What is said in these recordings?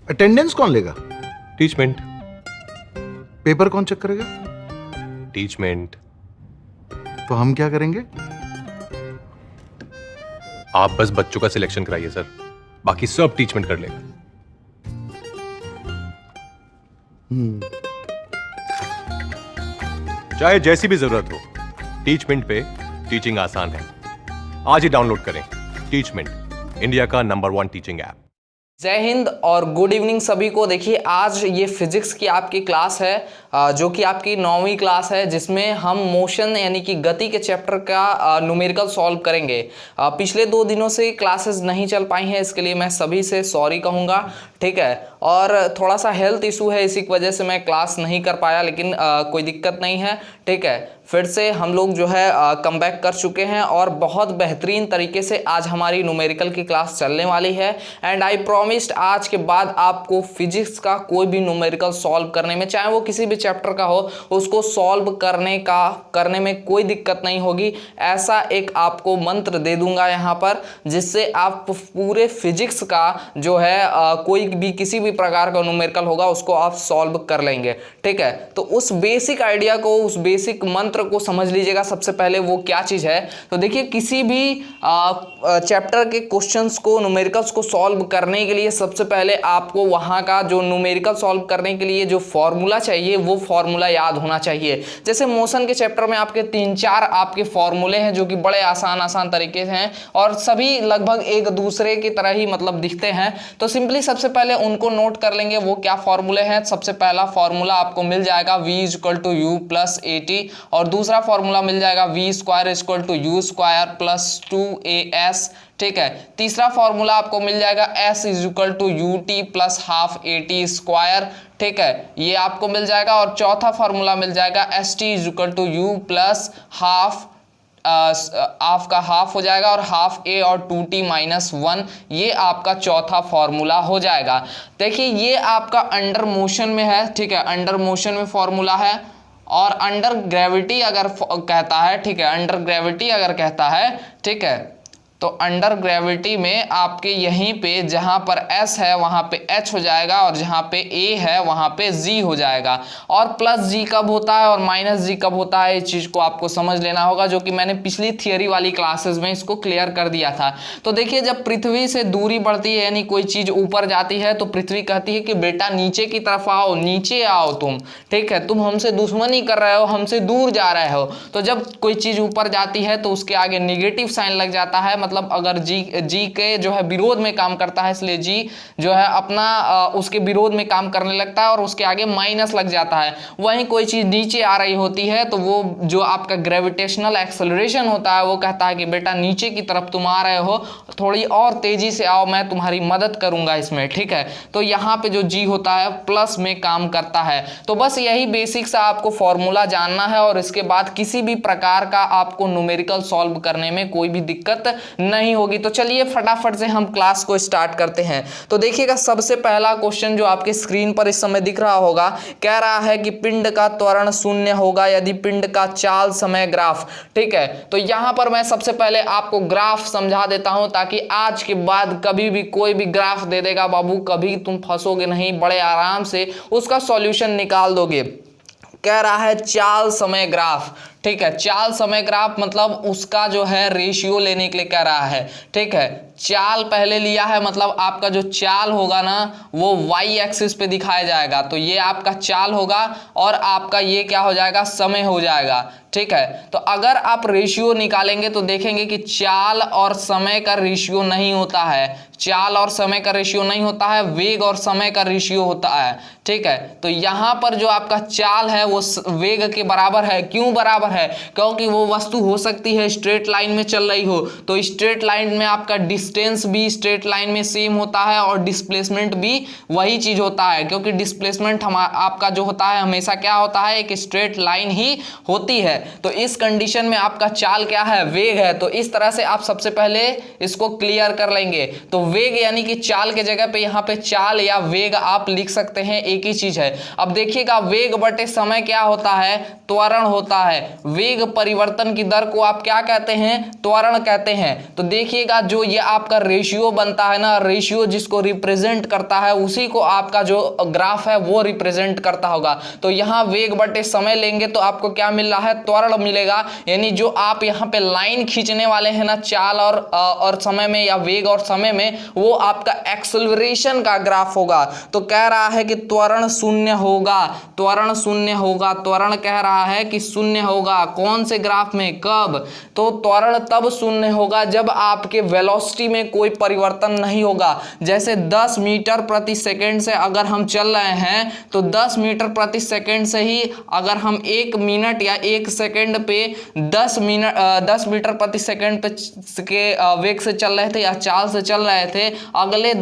Attendance कौन लेगा? Teachmint. Paper कौन चेक करेगा? टीचमेंट। तो हम क्या करेंगे? आप बस बच्चों का सिलेक्शन कराइए सर, बाकी सब टीचमेंट कर लेगा। चाहे जैसी भी जरूरत हो, टीचमेंट पे टीचिंग आसान है। आज ही डाउनलोड करें टीचमेंट, इंडिया का नंबर 1 टीचिंग ऐप। जय हिंद और गुड इवनिंग सभी को। देखिए आज ये फिजिक्स की आपकी क्लास है जो कि आपकी 9वीं क्लास है, जिसमें हम मोशन यानी कि गति के चैप्टर का न्यूमेरिकल सॉल्व करेंगे। पिछले 2 दिनों से क्लासेस नहीं चल पाई हैं, इसके लिए मैं सभी से सॉरी कहूँगा, ठीक है। और थोड़ा सा हेल्थ इशू है, इसी की वजह से मैं क्लास नहीं कर पाया, लेकिन कोई दिक्कत नहीं है, ठीक है। फिर से हम लोग जो है कम बैक कर चुके हैं और बहुत बेहतरीन तरीके से आज हमारी न्यूमेरिकल की क्लास चलने वाली है। एंड आई प्रॉमिस्ड आज के बाद आपको फिजिक्स का कोई भी न्यूमेरिकल सॉल्व करने में, चाहे वो किसी भी चैप्टर का हो, उसको सॉल्व करने में कोई दिक्कत नहीं होगी। ऐसा एक आपको मंत्र दे दूंगा यहाँ पर, जिससे आप पूरे फिजिक्स का जो है कोई भी किसी भी प्रकार का न्यूमेरिकल होगा उसको आप सॉल्व कर लेंगे, ठीक है। तो उस बेसिक आइडिया को, उस बेसिक मंत्र को समझ लीजिएगा। सबसे पहले वो क्या चीज है, तो देखिए किसी भी चैप्टर के क्वेश्चंस को, न्यूमेरिकल्स को सॉल्व करने के लिए सबसे पहले आपको वहां का जो न्यूमेरिकल सॉल्व करने के लिए जो फॉर्मूला चाहिए वो फॉर्मूला याद होना चाहिए। जैसे मोशन के चैप्टर में आपके 3-4 आपके फॉर्मूले हैं जो कि बड़े आसान तरीके से हैं और सभी लगभग एक दूसरे की तरह ही मतलब दिखते हैं। तो सिंपली सबसे पहले उनको नोट कर लेंगे। वो क्या फॉर्मूले हैं? सबसे पहला फॉर्मूला आपको मिल जाएगा v = u + at, और दूसरा फॉर्मूला मिल जाएगा v² = u² + 2as, ठीक है। तीसरा फॉर्मूला आपको मिल जाएगा s = ut + ½ at², ठीक है, ये आपको मिल जाएगा। और चौथा फॉर्मूला मिल जाएगा st = u + ½ का हाफ हो जाएगा और ½ a और 2t - 1, ये आपका चौथा फॉर्मूला हो जाएगा। देखिए ये आपका अंडर मोशन में है, ठीक है, अंडर मोशन में फॉर्मूला है। और अंडर ग्रेविटी अगर कहता है, ठीक है, अंडर ग्रेविटी अगर कहता है, ठीक है, तो अंडर ग्रेविटी में आपके यहीं पे जहां पर s है वहां पे h हो जाएगा और जहां पे a है वहां पे g हो जाएगा। और प्लस g कब होता है और माइनस g कब होता है, इस चीज को आपको समझ लेना होगा, जो कि मैंने पिछली थियरी वाली क्लासेस में इसको क्लियर कर दिया था। तो देखिए जब पृथ्वी से दूरी बढ़ती है, यानी कोई चीज ऊपर जाती है, तो पृथ्वी कहती है कि बेटा नीचे की तरफ आओ, नीचे आओ तुम, ठीक है, तुम हमसे दुश्मनी कर रहे हो, हमसे दूर जा रहे हो। तो जब कोई चीज ऊपर जाती है तो उसके आगे निगेटिव साइन लग जाता है, मतलब अगर जी के जो है विरोध में काम करता है, इसलिए जी जो है अपना उसके विरोध में काम करने लगता है और उसके आगे माइनस लग जाता है। वहीं कोई चीज नीचे आ रही होती है तो वो जो आपका ग्रेविटेशनल एक्सेलरेशन होता है वो कहता है कि बेटा नीचे की तरफ तुम आ रहे हो, थोड़ी और तेजी से आओ, मैं तुम्हारी मदद करूंगा इसमें, ठीक है। तो यहाँ पे जो जी होता है प्लस में काम करता है। तो बस यही बेसिक सा आपको फॉर्मूला जानना है और इसके बाद किसी भी प्रकार का आपको न्यूमेरिकल सॉल्व करने में कोई भी दिक्कत नहीं होगी। तो चलिए फटाफट से हम क्लास को स्टार्ट करते हैं। तो देखिएगा सबसे पहला क्वेश्चन जो आपके स्क्रीन पर इस समय दिख रहा होगा, कह रहा है कि पिंड का त्वरण 0 होगा यदि पिंड का चाल समय ग्राफ, ठीक है। तो यहां पर मैं सबसे पहले आपको ग्राफ समझा देता हूं, ताकि आज के बाद कभी भी कोई भी ग्राफ दे देगा बाबू, कभी तुम फंसोगे नहीं, बड़े आराम से उसका सॉल्यूशन निकाल दोगे। कह रहा है चाल समय ग्राफ, ठीक है, चाल समय ग्राफ मतलब उसका जो है रेशियो लेने के लिए कह रहा है, ठीक है। चाल पहले लिया है, मतलब आपका जो चाल होगा ना वो y एक्सिस पे दिखाया जाएगा, तो ये आपका चाल होगा और आपका ये क्या हो जाएगा, समय हो जाएगा, ठीक है। तो अगर आप रेशियो निकालेंगे तो देखेंगे कि चाल और समय का रेशियो नहीं होता है, चाल और समय का रेशियो नहीं होता है, वेग और समय का रेशियो होता है, ठीक है। तो यहाँ पर जो आपका चाल है वो वेग के बराबर है। क्यों बराबर है? क्योंकि वो वस्तु हो सकती है स्ट्रेट लाइन में चल रही हो, तो स्ट्रेट लाइन में आपका डिस्टेंस भी स्ट्रेट लाइन में सेम होता है और डिस्प्लेसमेंट भी वही चीज होता है, क्योंकि डिस्प्लेसमेंट आपका जो होता है हमेशा क्या होता है, एक स्ट्रेट लाइन ही होती है। तो इस कंडीशन में आपका चाल क्या है, वेग है। तो इस तरह से आप सबसे पहले इसको क्लियर कर लेंगे। तो वेग यानी कि चाल के जगह पे यहाँ पे चाल या वेग आप लिख सकते हैं, एक ही चीज है। अब देखिएगा वेग बटे समय क्या होता है, त्वरण होता है। वेग परिवर्तन की दर को आप क्या कहते हैं, त्वरण कहते हैं। तो देखिएगा जो ये आपका रेशियो बनता है ना, रेशियो जिसको रिप्रेजेंट करता है उसी को आपका जो ग्राफ है वो रिप्रेजेंट करता होगा। तो यहाँ वेग बटे समय लेंगे तो आपको क्या मिल रहा है, त्वरण मिलेगा। यानी जो आप यहाँ पे लाइन खींचने वाले हैं ना चाल और समय में या वेग और समय में, वो आपका एक्सेलरेशन का ग्राफ होगा। तो कह रहा है कि त्वरण शून्य होगा, त्वरण शून्य होगा, त्वरण कह रहा है कि शून्य होगा। कौन से ग्राफ में, कब? तो त्वरण तब शून्य होगा जब आपके वेलोसिटी में कोई परिवर्तन नहीं होगा। जैसे 10 मीटर प्रति सेकंड से अगर हम चल रहे हैं तो 10 मीटर प्रति सेकंड से ही अगर हम 1 मिनट या 1 सेकंड पे 10 मीटर प्रति सेकंड पे के वेग से चल रहे थे या चाल से चल रहे थे, अगले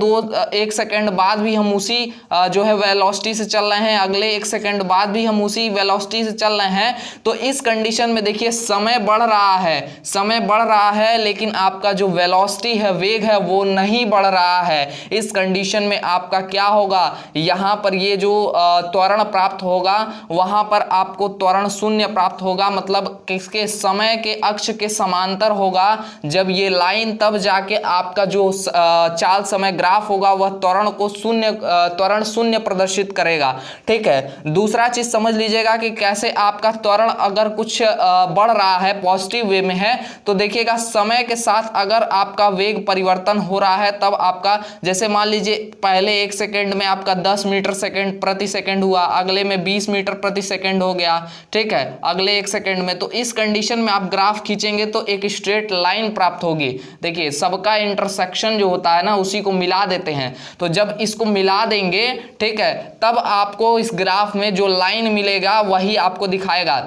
1 सेकंड बाद भी हम उसी जो है वेलोसिटी से चल रहे हैं, अगले 1 सेकंड बाद भी हम उसी वेलोसिटी से चल रहे हैं। तो इस कंडीशन में देखिए समय बढ़ रहा है, समय बढ़ रहा है, लेकिन आपका जो वेलोसिटी है, वेग है, वो नहीं बढ़ रहा है। इस कंडीशन में आपका क्या होगा, यहाँ पर ये जो त्वरण प्राप्त होगा वहां पर आपको त्वरण शून्य प्राप्त होगा, मतलब किसके, समय के अक्ष के समांतर होगा। जब ये लाइन तब जाके आपका जो चाल समय ग्राफ होगा वह त्वरण शून्य प्रदर्शित करेगा। ठीक है, दूसरा चीज समझ लीजिएगा कि कैसे आपका त्वरण अगर कुछ बढ़ रहा है, पॉजिटिव वे में है, तो देखिएगा समय के साथ अगर आपका वेग परिवर्तन हो रहा है तब आपका, जैसे मान लीजिए पहले 1 सेकंड में आपका 10 मीटर सेकंड प्रति सेकंड हुआ, अगले में 20 मीटर प्रति सेकंड हो गया। ठीक है, अगले 1 सेकंड में। तो इस कंडीशन में आप ग्राफ खींचेंगे तो एक स्ट्रेट लाइन प्राप्त होगी। देखिए सबका इंटरसेक्शन जो होता है ना उसी को मिला देते हैं। तो जब इसको मिला देंगे, ठीक है, तब आपको इस ग्राफ में जो लाइन मिलेगा वही आपको दिखाएगा।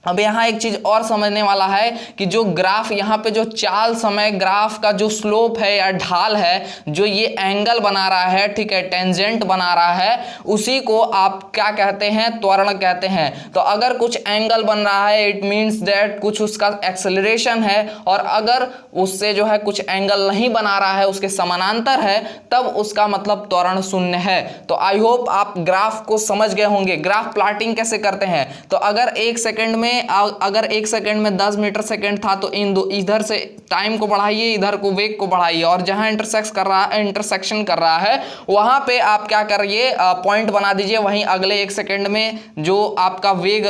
अब यहाँ एक चीज और समझने वाला है कि जो ग्राफ यहाँ पे जो चाल समय ग्राफ का जो स्लोप है या ढाल है, जो ये एंगल बना रहा है, ठीक है, टेंजेंट बना रहा है, उसी को आप क्या कहते हैं, त्वरण कहते हैं। तो अगर कुछ एंगल बन रहा है इट मीन्स दैट कुछ उसका एक्सेलरेशन है, और अगर उससे जो है कुछ एंगल नहीं बना रहा है, उसके समानांतर है, तब उसका मतलब त्वरण शून्य है। तो आई होप आप ग्राफ को समझ गए होंगे। ग्राफ प्लॉटिंग कैसे करते हैं, तो अगर 1 सेकंड में अगर 1 सेकंड में 10 मीटर सेकंड था तो इधर से टाइम को बढ़ाइए, इधर को वेग को बढ़ाइए, और जहां इंटरसेक्शन कर रहा है वहां पे आप क्या करिए, पॉइंट बना दीजिए। वहीं अगले 1 सेकंड में जो आपका वेग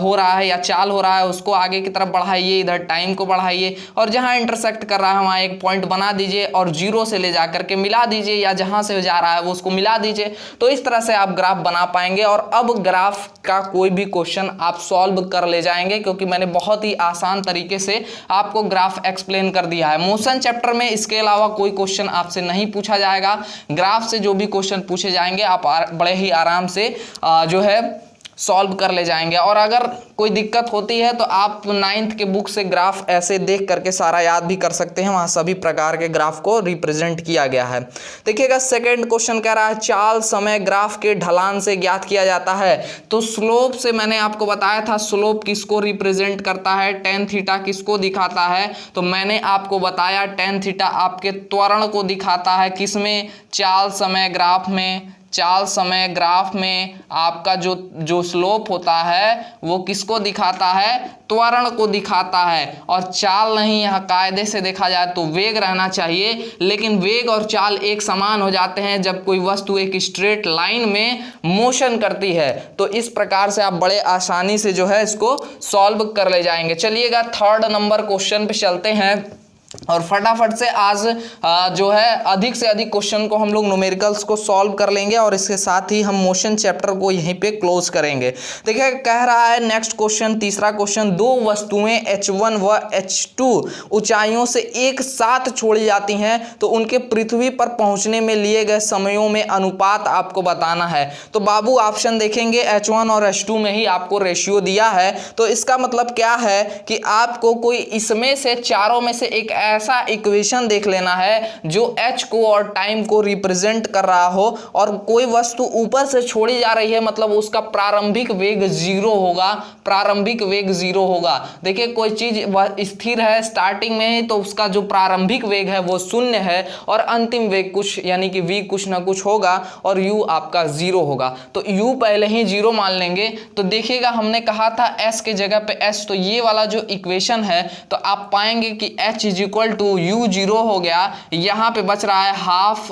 हो रहा है या चाल हो रहा है उसको आगे की तरफ बढ़ाइए, इधर टाइम को बढ़ाइए, और जहां इंटरसेक्ट कर रहा है वहां एक पॉइंट बना दीजिए और 0 से ले जाकर के मिला दीजिए, या जहां से जा रहा है वो उसको मिला दीजिए। तो इस तरह से आप ग्राफ बना पाएंगे। और अब ग्राफ का कोई भी क्वेश्चन आप सॉल्व कर ले जाएंगे, क्योंकि मैंने बहुत ही आसान तरीके से आपको ग्राफ एक्सप्लेन कर दिया है। मोशन चैप्टर में इसके अलावा कोई क्वेश्चन आपसे नहीं पूछा जाएगा। ग्राफ से जो भी क्वेश्चन पूछे जाएंगे आप बड़े ही आराम से जो है सॉल्व कर ले जाएंगे। और अगर कोई दिक्कत होती है तो आप 9th के बुक से ग्राफ ऐसे देख करके सारा याद भी कर सकते हैं, वहां सभी प्रकार के ग्राफ को रिप्रेजेंट किया गया है। देखिएगा सेकंड क्वेश्चन कह रहा है चाल समय ग्राफ के ढलान से ज्ञात किया जाता है। तो स्लोप से मैंने आपको बताया था, स्लोप किसको रिप्रेजेंट करता है, टेन थीटा किसको दिखाता है, तो मैंने आपको बताया टेन थीटा आपके त्वरण को दिखाता है, किसमें, चाल समय ग्राफ में। चाल समय ग्राफ में आपका जो स्लोप होता है वो किसको दिखाता है, त्वरण को दिखाता है। और चाल नहीं, यहाँ कायदे से देखा जाए तो वेग रहना चाहिए, लेकिन वेग और चाल एक समान हो जाते हैं जब कोई वस्तु एक स्ट्रेट लाइन में मोशन करती है। तो इस प्रकार से आप बड़े आसानी से जो है इसको सॉल्व कर ले जाएंगे। चलिएगा 3rd नंबर क्वेश्चन पे चलते हैं और फटाफट से आज जो है अधिक से अधिक क्वेश्चन को हम लोग न्यूमेरिकल्स को सॉल्व कर लेंगे, और इसके साथ ही हम मोशन चैप्टर को यहीं पे क्लोज करेंगे। देखिए कह रहा है नेक्स्ट क्वेश्चन, तीसरा क्वेश्चन, दो वस्तुएं H1 व H2 ऊंचाइयों से एक साथ छोड़ी जाती हैं तो उनके पृथ्वी पर पहुंचने में लिए गए समयों में अनुपात आपको बताना है। तो बाबू ऑप्शन देखेंगे H1 और H2 में ही आपको रेशियो दिया है। तो इसका मतलब क्या है कि आपको कोई इसमें से चारों में से एक ऐसा इक्वेशन देख लेना है जो h को और टाइम को रिप्रेजेंट कर रहा हो, और कोई वस्तु ऊपर से छोड़ी जा रही है, मतलब उसका प्रारंभिक वेग 0 होगा, प्रारंभिक वेग 0 होगा। देखिए कोई चीज स्थिर है स्टार्टिंग में ही, तो उसका जो प्रारंभिक वेग है वो 0 है, और अंतिम वेग कुछ यानी कि v कुछ ना कुछ होगा, और u आपका 0 होगा। तो u पहले ही 0 मान लेंगे। तो देखिएगा हमने कहा था s के जगह पे s, तो ये वाला जो इक्वेशन है तो आप पाएंगे कि h इक्वल टू u 0 हो गया, यहाँ पे बच रहा है हाफ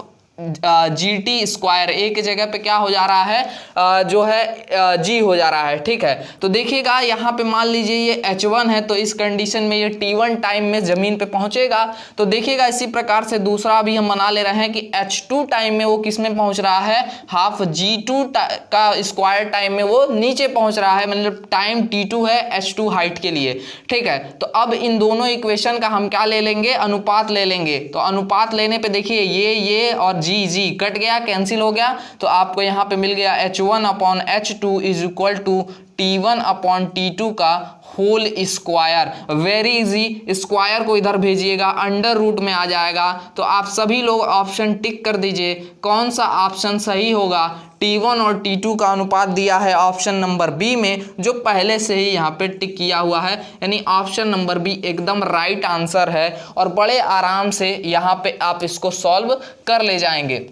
GT स्क्वायर, ए की जगह पे क्या हो जा रहा है जो है G हो जा रहा है। ठीक है, तो देखिएगा यहाँ पे मान लीजिए ये H1 है, तो इस कंडीशन में ये T1 टाइम में जमीन पे पहुंचेगा। तो देखिएगा इसी प्रकार से दूसरा भी हम बना ले रहे हैं कि H2 टाइम में वो किस में पहुंच रहा है, हाफ G2 का स्क्वायर टाइम में वो नीचे पहुंच रहा है, मतलब टाइम T2 है H2 हाइट के लिए। ठीक है, तो अब इन दोनों इक्वेशन का हम क्या ले लेंगे, अनुपात ले लेंगे। तो अनुपात लेने पे देखिए ये और जी कट गया, कैंसिल हो गया, तो आपको यहाँ पे मिल गया H1/H2 is equal to T1/T2 का whole square. Very easy, square को इधर भेजिएगा, अंडर रूट में आ जाएगा। तो आप सभी लोग ऑप्शन टिक कर दीजिए, कौन सा ऑप्शन सही होगा। T1 और T2 का अनुपात दिया है ऑप्शन नंबर बी में, जो पहले से ही यहाँ पे टिक किया हुआ है, यानी ऑप्शन नंबर बी एकदम राइट आंसर है। और बड़े आराम से यहाँ पे आप इसको सॉल्व कर ले जाएंगे।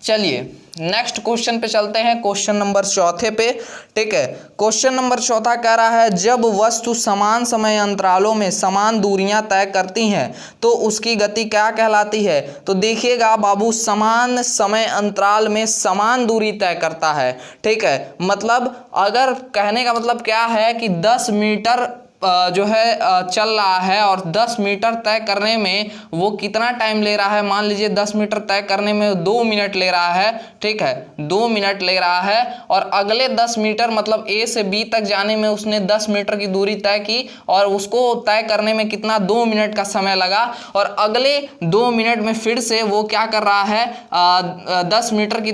चलिए नेक्स्ट क्वेश्चन पे चलते हैं, क्वेश्चन नंबर चौथे पे। ठीक है, क्वेश्चन नंबर चौथा कह रहा है जब वस्तु समान समय अंतरालों में समान दूरियां तय करती हैं तो उसकी गति क्या कहलाती है। तो देखिएगा बाबू, समान समय अंतराल में समान दूरी तय करता है। ठीक है, मतलब अगर कहने का मतलब क्या है कि 10 मीटर जो है चल रहा है और 10 मीटर तय करने में वो कितना टाइम ले रहा है, मान लीजिए 10 मीटर तय करने में 2 मिनट ले रहा है। ठीक है, 2 मिनट ले रहा है, और अगले 10 मीटर मतलब ए से बी तक जाने में उसने 10 मीटर की दूरी तय की और उसको तय करने में कितना, 2 मिनट का समय लगा। और अगले 2 मिनट में फिर से वो क्या कर रहा है, 10 मीटर की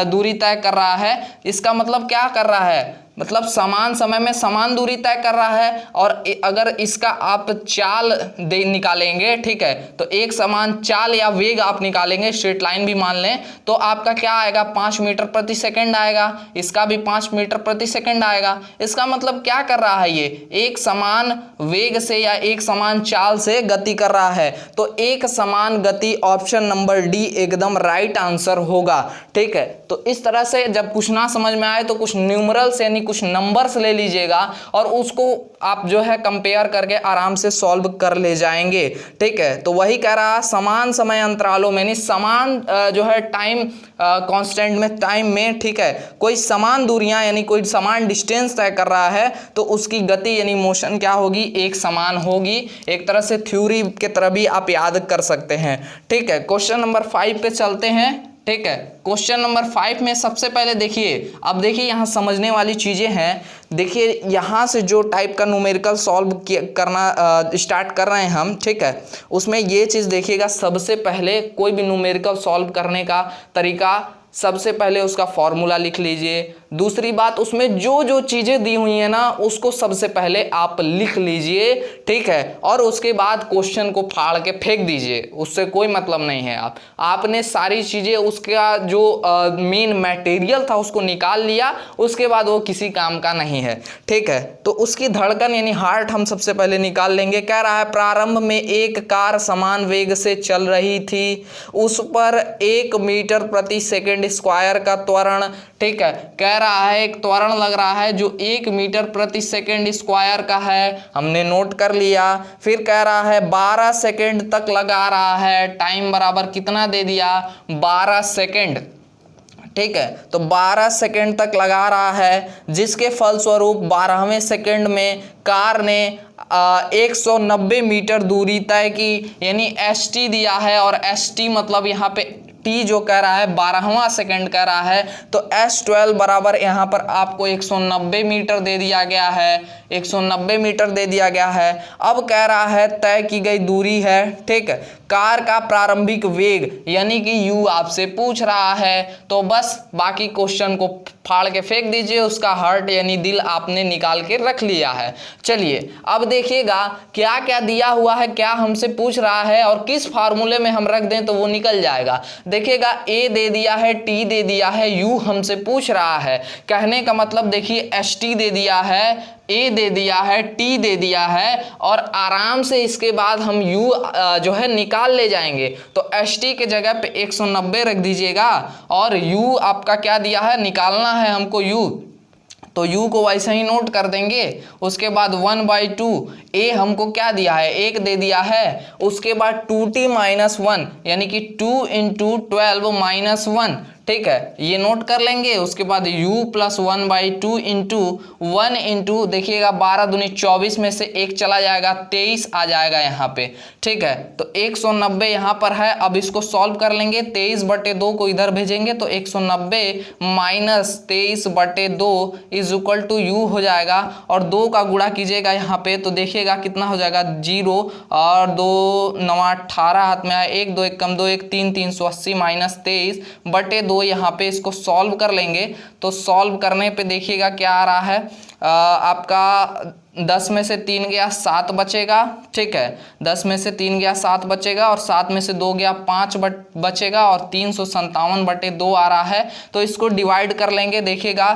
दूरी तय कर रहा है। इसका मतलब क्या कर रहा है, मतलब समान समय में समान दूरी तय कर रहा है। और अगर इसका आप चाल निकालेंगे, ठीक है, तो एक समान चाल या वेग आप निकालेंगे, स्ट्रेट लाइन भी मान लें, तो आपका क्या आएगा, 5 मीटर प्रति सेकंड आएगा। इसका भी 5 मीटर प्रति सेकंड आएगा। इसका मतलब क्या कर रहा है, ये एक समान वेग से या एक समान चाल से गति कर रहा है। तो एक समान गति, ऑप्शन नंबर डी एकदम राइट आंसर होगा। ठीक है, तो इस तरह से जब कुछ ना समझ में आए तो कुछ न्यूमरल्स यानी कुछ नंबर्स ले लीजिएगा और उसको आप जो है कंपेयर करके आराम से सॉल्व कर ले जाएंगे। ठीक है, तो वही कह रहा, समान समय अंतरालों में, यानी समान जो है टाइम कांस्टेंट में, टाइम में, ठीक है, कोई समान दूरियां यानी कोई समान डिस्टेंस तय कर रहा है तो उसकी गति यानी मोशन क्या होगी, एक समान होगी। एक तरह से थ्योरी के तरह भी आप याद कर सकते हैं। ठीक है, क्वेश्चन नंबर 5 पे चलते हैं। ठीक है, क्वेश्चन नंबर 5 में सबसे पहले देखिए, अब देखिए यहाँ समझने वाली चीज़ें हैं। देखिए यहाँ से जो टाइप का न्यूमेरिकल सॉल्व करना स्टार्ट कर रहे हैं हम, ठीक है, उसमें ये चीज़ देखिएगा, सबसे पहले कोई भी न्यूमेरिकल सॉल्व करने का तरीका, सबसे पहले उसका फॉर्मूला लिख लीजिए। दूसरी बात, उसमें जो जो चीज़ें दी हुई हैं ना, उसको सबसे पहले आप लिख लीजिए। ठीक है, और उसके बाद क्वेश्चन को फाड़ के फेंक दीजिए, उससे कोई मतलब नहीं है। आपने सारी चीज़ें, उसका जो मेन मटेरियल था उसको निकाल लिया, उसके बाद वो किसी काम का नहीं है। ठीक है, तो उसकी धड़कन यानी हार्ट हम सबसे पहले निकाल लेंगे। कह रहा है प्रारंभ में एक कार समान वेग से चल रही थी, उस पर 1 मीटर प्रति सेकंड स्क्वायर का त्वरण, ठीक है, कह रहा है एक त्वरण लग रहा है जो 1 मीटर प्रति सेकंड स्क्वायर का है, हमने नोट कर लिया। फिर कह रहा है 12 सेकंड तक लगा रहा है, टाइम बराबर कितना दे दिया, 12 सेकंड। ठीक है, तो 12 सेकंड तक लगा रहा है, जिसके फलस्वरूप 12वें सेकंड में कार ने 190 मीटर दूरी तय की, यानी ST दिया है। और ST मतलब यहाँ पे T जो कह रहा है 12वां सेकंड कह रहा है, तो S12 बराबर यहाँ पर आपको 190 मीटर दे दिया गया है, 190 मीटर दे दिया गया है। अब कह रहा है तय की गई दूरी है, ठीक है, कार का प्रारंभिक वेग यानी कि U आपसे पूछ रहा है, तो बस बाकी क्वेश्चन को फाड़ के फेंक दीजिए, उसका हार्ट यानी दिल आपने निकाल के रख लिया है। चलिए अब देखिएगा क्या क्या दिया हुआ है, क्या हमसे पूछ रहा है और किस फार्मूले में हम रख दें तो वो निकल जाएगा। देखिएगा A दे दिया है, T दे दिया है, U हमसे पूछ रहा है। कहने का मतलब देखिए ST दे दिया है, A दे दिया है, T दे दिया है, और आराम से इसके बाद हम U जो है निकाल ले जाएंगे। तो ST के जगह पे 190 रख दीजिएगा और U आपका क्या दिया है, निकालना है हमको U, तो u को वैसे ही नोट कर देंगे। उसके बाद 1/2 a हमको क्या दिया है, 1 दे दिया है। उसके बाद 2t - 1 यानी कि 2 × 12 - 1, ठीक है, ये नोट कर लेंगे। उसके बाद u + 1/2 × 1 × देखिएगा 12 दूनी 24 में से 1 चला जाएगा, 23 आ जाएगा यहाँ पे, ठीक है। तो 190 यहाँ पर है। अब इसको सॉल्व कर लेंगे। 23/2 को इधर भेजेंगे तो 190 - 23/2 = u हो जाएगा। और 2 का गुणा कीजिएगा यहाँ पे तो देखिएगा कितना हो जाएगा, 0 और 2 9 18 हाथ में आया, 1 2 1 कम 2 1 3 380 - 23/2 यहाँ पे इसको सॉल्व कर लेंगे। तो सॉल्व करने पे देखिएगा क्या आ रहा है, आपका 10 में से 3 गया 7 बचेगा, ठीक है, 10 में से 3 गया 7 बचेगा और 7 में से 2 गया 5 बचेगा और 357/2 आ रहा है। तो इसको डिवाइड कर लेंगे। देखिएगा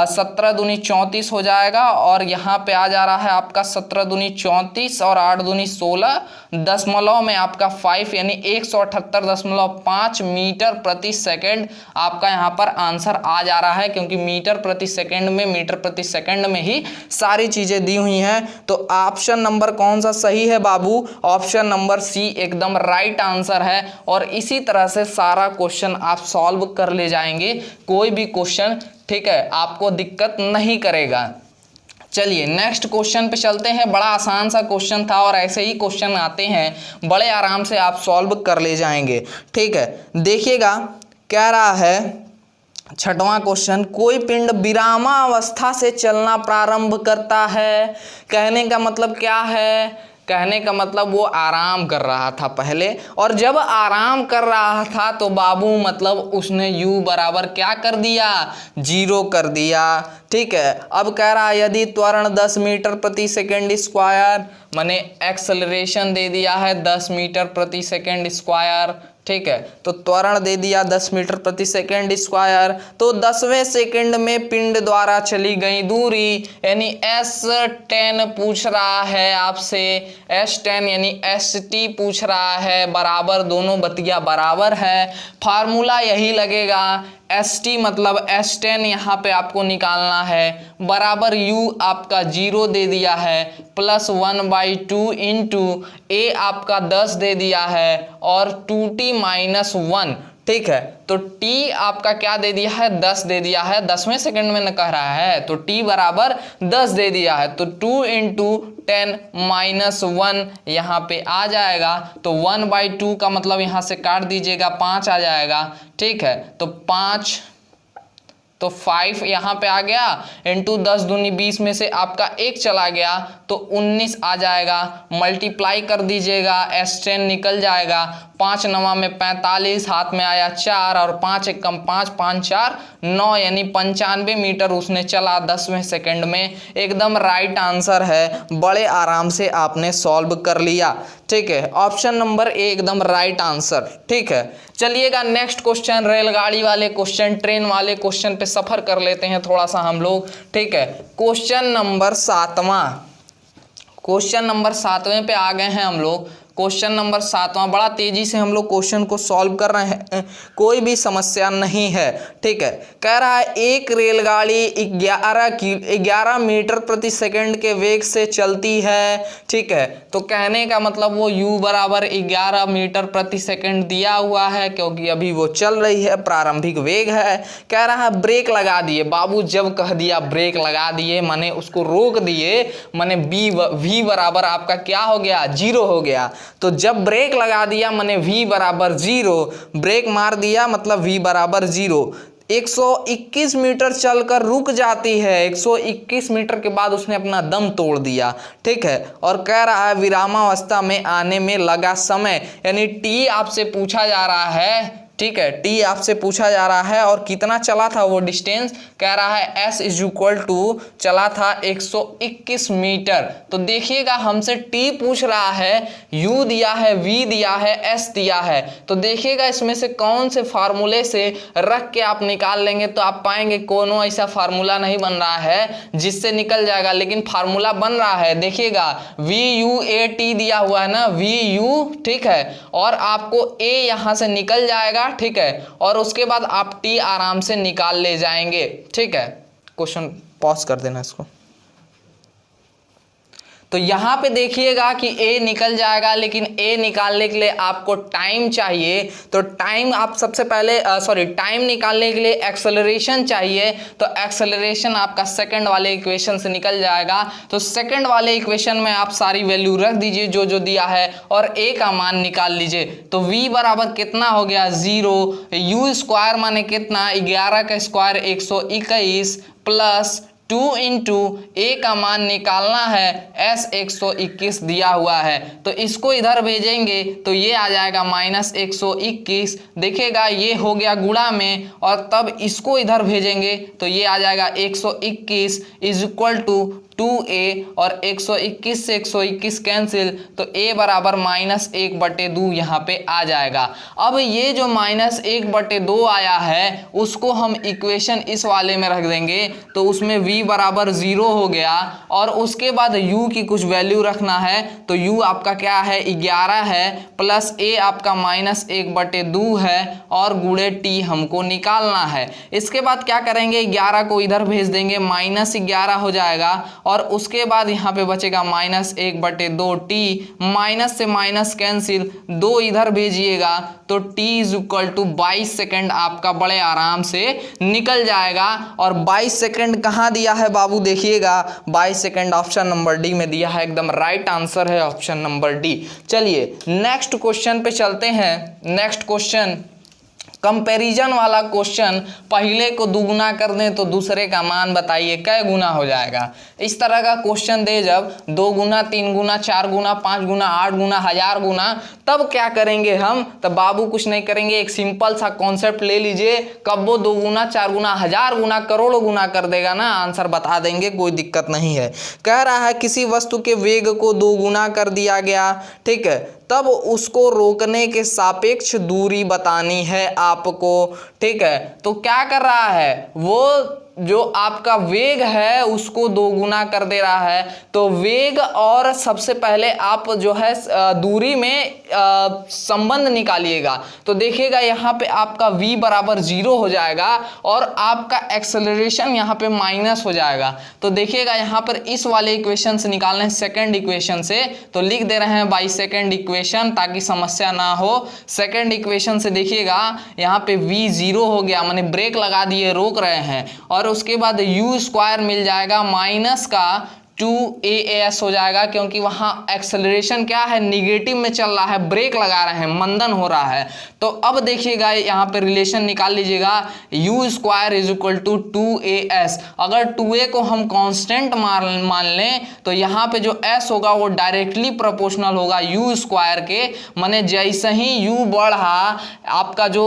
17 दूनी 34 हो जाएगा और यहाँ पे आ जा रहा है आपका 17 दूनी 34 और 8 दूनी 16 दशमलव में आपका 5 यानी 178.5 मीटर प्रति सेकेंड आपका यहाँ पर आंसर आ जा रहा है, क्योंकि मीटर प्रति सेकेंड में ही सारी चीजें दी हुई हैं। तो ऑप्शन नंबर कौन सा सही है बाबू, ऑप्शन नंबर सी एकदम राइट आंसर है। और इसी तरह से सारा क्वेश्चन आप सॉल्व कर ले जाएंगे, कोई भी क्वेश्चन, ठीक है, आपको दिक्कत नहीं करेगा। चलिए नेक्स्ट क्वेश्चन पे चलते हैं। बड़ा आसान सा क्वेश्चन था और ऐसे ही क्वेश्चन आते हैं, बड़े आराम से आप सॉल्व कर ले जाएंगे, ठीक है। देखिएगा क्या रहा है 6वां क्वेश्चन, कोई पिंड विरामावस्था से चलना प्रारंभ करता है। कहने का मतलब क्या है, कहने का मतलब वो आराम कर रहा था पहले, और जब आराम कर रहा था तो बाबू मतलब उसने u बराबर क्या कर दिया, 0 कर दिया, ठीक है। अब कह रहा है यदि त्वरण 10 मीटर प्रति सेकेंड स्क्वायर, माने एक्सेलरेशन दे दिया है 10 मीटर प्रति सेकेंड स्क्वायर, ठीक है, तो त्वरण दे दिया 10 मीटर प्रति सेकेंड स्क्वायर। तो 10वें सेकंड में पिंड द्वारा चली गई दूरी यानी S10 पूछ रहा है आपसे, S10 यानी ST पूछ रहा है, बराबर दोनों बतिया बराबर है। फार्मूला यही लगेगा, ST मतलब S10 यहाँ पे आपको निकालना है, बराबर u आपका 0 दे दिया है, प्लस 1/2 × a आपका 10 दे दिया है और 2t - 1, ठीक है। तो t आपका क्या दे दिया है, 10 दे दिया है, 10वें सेकंड में न कह रहा है, तो t बराबर 10 दे दिया है। तो 2 × 10 - 1 यहाँ पे आ जाएगा। तो 1/2 का मतलब यहाँ से काट दीजिएगा, 5 आ जाएगा, ठीक है। तो 5 तो 5 यहाँ पे आ गया, इंटू 10 दूनी 20 में से आपका 1 चला गया तो 19 आ जाएगा। मल्टीप्लाई कर दीजिएगा, S10 निकल जाएगा, 5 9 में 45, हाथ में आया 4 और 5 1 कम 5 5 4 9 यानी 95 मीटर उसने चला 10वें सेकंड में। एकदम राइट आंसर है, बड़े आराम से आपने सॉल्व कर लिया, ठीक है। ऑप्शन नंबर ए एकदम राइट आंसर, ठीक है। चलिएगा नेक्स्ट क्वेश्चन, रेलगाड़ी वाले क्वेश्चन, ट्रेन वाले क्वेश्चन पे सफर कर लेते हैं थोड़ा सा हम लोग, ठीक है। क्वेश्चन नंबर 7वां, क्वेश्चन नंबर 7वें पे आ गए हैं हम लोग। क्वेश्चन नंबर 7वां, बड़ा तेजी से हम लोग क्वेश्चन को सॉल्व कर रहे हैं, कोई भी समस्या नहीं है, ठीक है। कह रहा है एक रेलगाड़ी 11 मीटर प्रति सेकंड के वेग से चलती है, ठीक है। तो कहने का मतलब वो u बराबर 11 मीटर प्रति सेकंड दिया हुआ है, क्योंकि अभी वो चल रही है, प्रारंभिक वेग है। कह रहा है ब्रेक लगा दिए, बाबू जब कह दिया ब्रेक लगा दिए माने उसको रोक दिए, माने v बराबर आपका क्या हो गया, 0 हो गया। तो जब ब्रेक लगा दिया माने v बराबर 0, ब्रेक मार दिया मतलब v बराबर 0। 121 मीटर चलकर रुक जाती है, 121 मीटर के बाद उसने अपना दम तोड़ दिया, ठीक है। और कह रहा है विरामावस्था में आने में लगा समय, यानी t आपसे पूछा जा रहा है, ठीक है, t आपसे पूछा जा रहा है और कितना चला था वो डिस्टेंस, कह रहा है s = चला था 121 मीटर। तो देखिएगा हमसे t पूछ रहा है, u दिया है, v दिया है, s दिया है। तो देखिएगा इसमें से कौन से फार्मूले से रख के आप निकाल लेंगे तो आप पाएंगे कोनो ऐसा फार्मूला नहीं बन रहा है जिससे निकल जाएगा, लेकिन फार्मूला बन रहा है। देखिएगा VUAT दिया हुआ है ना, VU, ठीक है, और आपको a यहाँ से निकल जाएगा, ठीक है, और उसके बाद आप t आराम से निकाल ले जाएंगे, ठीक है। क्वेश्चन पॉज कर देना इसको। तो यहाँ पे देखिएगा कि a निकल जाएगा, लेकिन a निकालने के लिए आपको टाइम चाहिए। तो टाइम आप सबसे पहले टाइम निकालने के लिए एक्सेलरेशन चाहिए। तो एक्सेलरेशन आपका सेकंड वाले इक्वेशन से निकल जाएगा। तो सेकंड वाले इक्वेशन में आप सारी वैल्यू रख दीजिए जो जो दिया है और a का मान निकाल लीजिए। तो v बराबर कितना हो गया 0, u स्क्वायर माने कितना 11 का स्क्वायर 121 प्लस 2 इंटू ए का मान निकालना है s 121 दिया हुआ है। तो इसको इधर भेजेंगे तो ये आ जाएगा -121। देखिएगा ये हो गया गुणा में, और तब इसको इधर भेजेंगे तो ये आ जाएगा 121 इज इक्वल टू 2a, और 121 से 121 कैंसिल, तो a बराबर -1/2 यहाँ पे आ जाएगा। अब ये जो -1/2 आया है उसको हम इक्वेशन इस वाले में रख देंगे, तो उसमें v बराबर 0 हो गया, और उसके बाद u की कुछ वैल्यू रखना है। तो u आपका क्या है 11 है, प्लस a आपका -1/2 है, और गुणे t हमको निकालना है। इसके बाद क्या करेंगे 11 को इधर भेज देंगे, -11 हो जाएगा, और उसके बाद यहाँ पे बचेगा -1/2 t, माइनस से माइनस कैंसिल, 2 इधर भेजिएगा तो t is equal to 22 second आपका बड़े आराम से निकल जाएगा। और 22 सेकेंड कहाँ दिया है बाबू, देखिएगा 22 सेकेंड ऑप्शन नंबर डी में दिया है, एकदम राइट आंसर है ऑप्शन नंबर डी। चलिए नेक्स्ट क्वेश्चन पे चलते हैं। नेक्स्ट क्वेश्चन कंपैरिजन वाला क्वेश्चन, पहले को दुगुना कर दें तो दूसरे का मान बताइए कै गुना हो जाएगा। इस तरह का क्वेश्चन दे जब 2 गुना 3 गुना 4 गुना 5 गुना 8 गुना 1000 गुना, तब क्या करेंगे हम, तब बाबू कुछ नहीं करेंगे, एक सिंपल सा कॉन्सेप्ट ले लीजिए, कब वो 2 गुना 4 गुना 1000 गुना करोड़ों गुना कर देगा ना, आंसर बता देंगे, कोई दिक्कत नहीं है। कह रहा है किसी वस्तु के वेग को 2 गुना कर दिया गया, ठीक है, तब उसको रोकने के सापेक्ष दूरी बतानी है आपको, ठीक है। तो क्या कर रहा है, वो जो आपका वेग है उसको 2 गुना कर दे रहा है। तो वेग और सबसे पहले आप जो है दूरी में संबंध निकालिएगा। तो देखिएगा यहाँ पे आपका v बराबर 0 हो जाएगा, और आपका एक्सेलरेशन यहाँ पे माइनस हो जाएगा। तो देखिएगा यहाँ पर इस वाले इक्वेशन से निकालना है, सेकेंड इक्वेशन से, तो लिख दे रहे हैं बाई सेकेंड इक्वेशन ताकि समस्या ना हो। सेकेंड इक्वेशन से देखिएगा यहाँ पे v 0 हो गया, माने ब्रेक लगा दिए, रोक रहे हैं, और उसके बाद u स्क्वायर मिल जाएगा माइनस का 2as हो जाएगा, क्योंकि वहां एक्सेलरेशन क्या है निगेटिव में चल रहा है, ब्रेक लगा रहे हैं, मंदन हो रहा है। तो अब देखिएगा यहाँ पे रिलेशन निकाल लीजिएगा, u square is equal to 2as। अगर 2a को हम कांस्टेंट मान लें तो यहाँ पे जो s होगा वो डायरेक्टली प्रोपोर्शनल होगा u स्क्वायर के, माने जैसे ही u बढ़ा आपका जो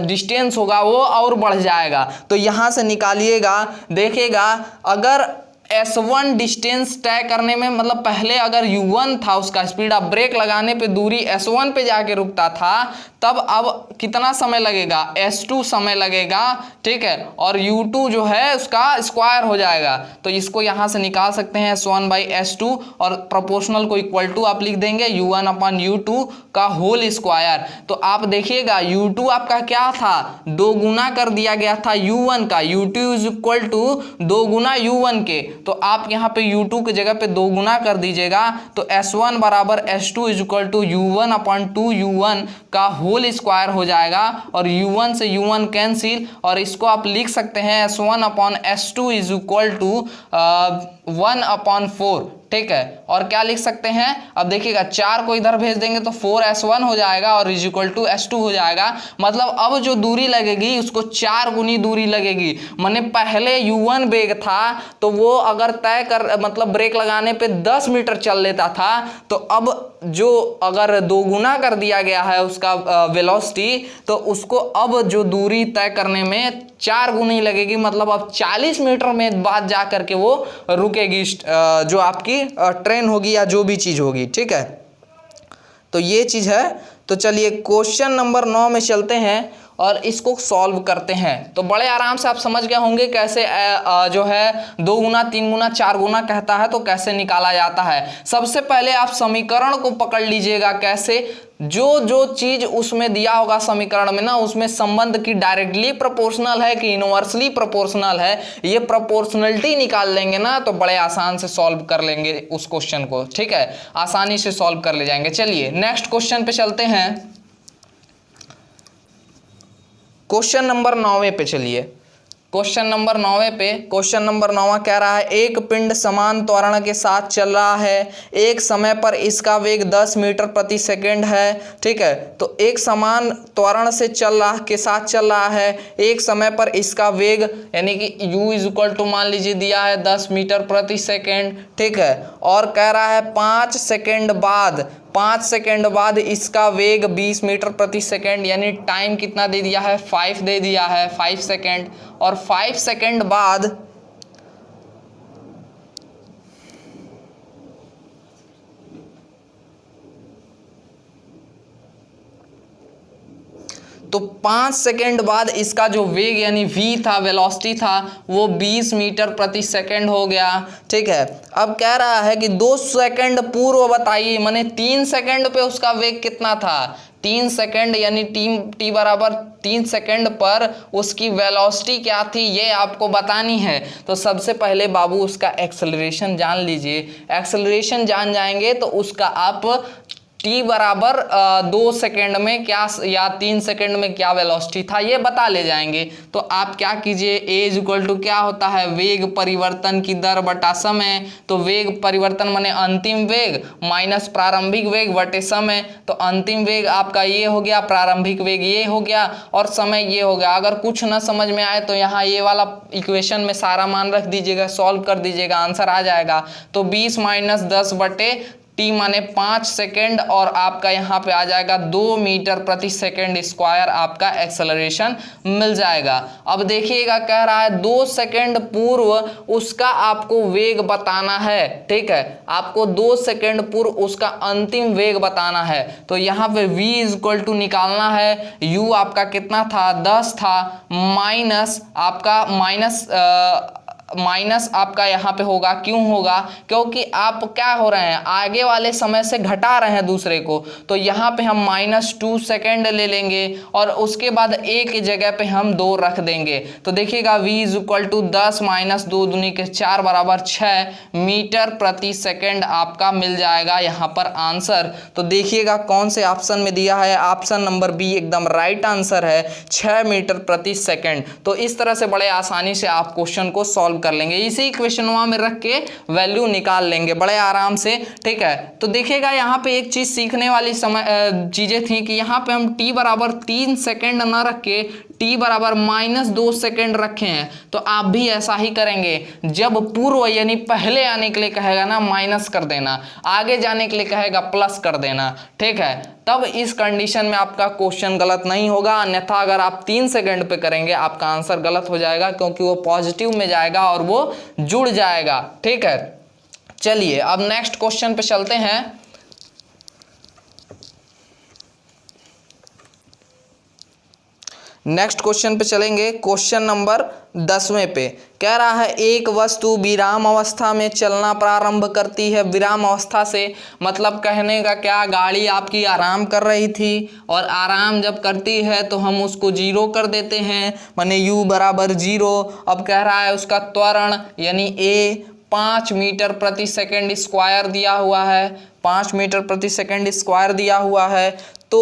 डिस्टेंस होगा वो और बढ़ जाएगा। तो यहाँ से निकालिएगा, देखिएगा अगर S1 डिस्टेंस तय करने में, मतलब पहले अगर U1 था उसका स्पीड, अब ब्रेक लगाने पे दूरी S1 पे जाके रुकता था, तब अब कितना समय लगेगा, S2 समय लगेगा, ठीक है, और U2 जो है उसका स्क्वायर हो जाएगा। तो इसको यहाँ से निकाल सकते हैं S1 बाई S2, और प्रोपोर्शनल को इक्वल टू आप लिख देंगे U1 अपॉन U2 का होल स्क्वायर। तो आप देखिएगा U2 आपका क्या था, 2 गुना कर दिया गया था U1 का, U2 is equal to 2 Guna U1 के। तो आप यहाँ पे U2 की जगह पे 2 गुना कर दीजिएगा, तो S1 बराबर S2 is equal to U1 upon 2U1 का होल स्क्वायर हो जाएगा, और U1 से U1 कैंसिल, और इसको आप लिख सकते हैं S1 upon S2 is equal to 1 upon 4, ठीक है। और क्या लिख सकते हैं, अब देखिएगा 4 को इधर भेज देंगे तो 4s1 हो जाएगा, और इज इक्वल टू s2 हो जाएगा। मतलब अब जो दूरी लगेगी उसको 4 गुनी दूरी लगेगी, माने पहले U1 वेग था तो वो अगर तय कर, मतलब ब्रेक लगाने पे 10 मीटर चल लेता था, तो अब जो अगर 2 गुना कर दिया गया है उसका वेलोसिटी, तो उसको अब जो दूरी तय करने में 4 गुनी लगेगी, मतलब अब 40 मीटर में बाद जा करके वो रुकेगी, जो आपकी ट्रेन होगी या जो भी चीज़ होगी, ठीक है। तो ये चीज़ है। तो चलिए क्वेश्चन नंबर 9 में चलते हैं, और इसको सॉल्व करते हैं तो बड़े आराम से आप समझ गए होंगे कैसे जो है 2 गुना 3 गुना 4 गुना कहता है तो कैसे निकाला जाता है। सबसे पहले आप समीकरण को पकड़ लीजिएगा, कैसे जो चीज उसमें दिया होगा समीकरण में ना, उसमें संबंध की डायरेक्टली प्रोपोर्शनल है कि इनवर्सली प्रोपोर्शनल है, ये प्रोपोर्शनलिटी निकाल लेंगे ना तो बड़े आसान से सॉल्व कर लेंगे उस क्वेश्चन को। ठीक है, आसानी से सॉल्व कर ले जाएंगे। चलिए नेक्स्ट क्वेश्चन पे चलते हैं। क्वेश्चन नंबर 9 पे चलिए। क्वेश्चन नंबर 9 पे, क्वेश्चन नंबर 9 कह रहा है एक पिंड समान त्वरण के साथ चल रहा है, एक समय पर इसका वेग 10 मीटर प्रति सेकंड है। ठीक है, तो एक समान त्वरण से के साथ चल रहा है, एक समय पर इसका वेग यानी कि u इज इक्वल टू मान लीजिए दिया है 10 मीटर प्रति सेकंड। ठीक है, और कह रहा है 5 सेकंड बाद इसका वेग 20 मीटर प्रति सेकंड, यानी टाइम कितना दे दिया है 5 दे दिया है, 5 सेकंड। और 5 सेकंड बाद तो 5 सेकंड बाद इसका जो वेग यानी v था, वेलोसिटी था, वो 20 मीटर प्रति सेकंड हो गया। ठीक है, अब कह रहा है कि 2 सेकंड पूर्व बताइए, माने 3 सेकंड पे उसका वेग कितना था, 3 सेकंड यानी t बराबर 3 सेकंड पर उसकी वेलोसिटी क्या थी ये आपको बतानी है। तो सबसे पहले बाबू उसका एक्सेलरेशन जान लीजिए। एक्सेलरेशन जान जाएंगे तो उसका आप t बराबर 2 सेकंड में क्या या 3 सेकंड में क्या वेलोसिटी था ये बता ले जाएंगे। तो आप क्या कीजिए, a इज इक्वल टू क्या होता है, वेग परिवर्तन की दर बटा समय। तो वेग परिवर्तन माने अंतिम वेग माइनस प्रारंभिक वेग बटे समय। तो अंतिम वेग आपका ये हो गया, प्रारंभिक वेग ये हो गया और समय ये हो गया। अगर कुछ ना समझ में आए तो यहाँ ये वाला इक्वेशन में सारा मान रख दीजिएगा, सॉल्व कर दीजिएगा, आंसर आ जाएगा। तो 20 माइनस 10 बटे t माने 5 सेकेंड और आपका यहाँ पे आ जाएगा 2 मीटर प्रति सेकेंड स्क्वायर आपका एक्सेलरेशन मिल जाएगा। अब देखिएगा कह रहा है 2 सेकेंड पूर्व उसका आपको वेग बताना है। ठीक है, आपको 2 सेकेंड पूर्व उसका अंतिम वेग बताना है। तो यहाँ पे v इज इक्वल टू निकालना है, u आपका कितना था 10 था, माइनस आपका माइनस आपका यहाँ पे होगा। क्यों होगा, क्योंकि आप क्या हो रहे हैं, आगे वाले समय से घटा रहे हैं दूसरे को। तो यहाँ पे हम -2 सेकेंड ले लेंगे और उसके बाद a की जगह पे हम 2 रख देंगे। तो देखिएगा v is equal to 10 minus 2 दूनी के 4 बराबर 6 मीटर प्रति सेकेंड आपका मिल जाएगा यहाँ पर आंसर। तो देखिएगा कौन से ऑप्शन में दिया है, ऑप्शन नंबर बी एकदम राइट आंसर है, 6 मीटर प्रति सेकेंड। तो इस तरह से बड़े आसानी से आप क्वेश्चन को सॉल्व कर लेंगे, इसी इक्वेशन में रख के वैल्यू निकाल लेंगे बड़े आराम से। ठीक है, तो देखिएगा यहाँ पे एक चीज सीखने वाली चीजें थी कि यहाँ पे हम t बराबर 3 सेकेंड ना रख के t बराबर -2 सेकेंड रखे हैं। तो आप भी ऐसा ही करेंगे, जब पूर्व यानी पहले आने के लिए कहेगा ना माइनस कर देना, आगे जाने के लिए कहेगा प्लस कर देना। ठीक है, तब इस कंडीशन में आपका क्वेश्चन गलत नहीं होगा। अन्यथा अगर आप 3 सेकंड पे करेंगे आपका आंसर गलत हो जाएगा, क्योंकि वो पॉजिटिव में जाएगा और वो जुड़ जाएगा। ठीक है, चलिए अब नेक्स्ट क्वेश्चन पे चलते हैं। नेक्स्ट क्वेश्चन पे चलेंगे, क्वेश्चन नंबर 10वें पे कह रहा है एक वस्तु विराम अवस्था में चलना प्रारंभ करती है। विराम अवस्था से मतलब कहने का क्या, गाड़ी आपकी आराम कर रही थी और आराम जब करती है तो हम उसको 0 कर देते हैं, माने u बराबर 0। अब कह रहा है उसका त्वरण यानी a 5 मीटर प्रति सेकेंड स्क्वायर दिया हुआ है, 5 मीटर प्रति सेकेंड स्क्वायर दिया हुआ है। तो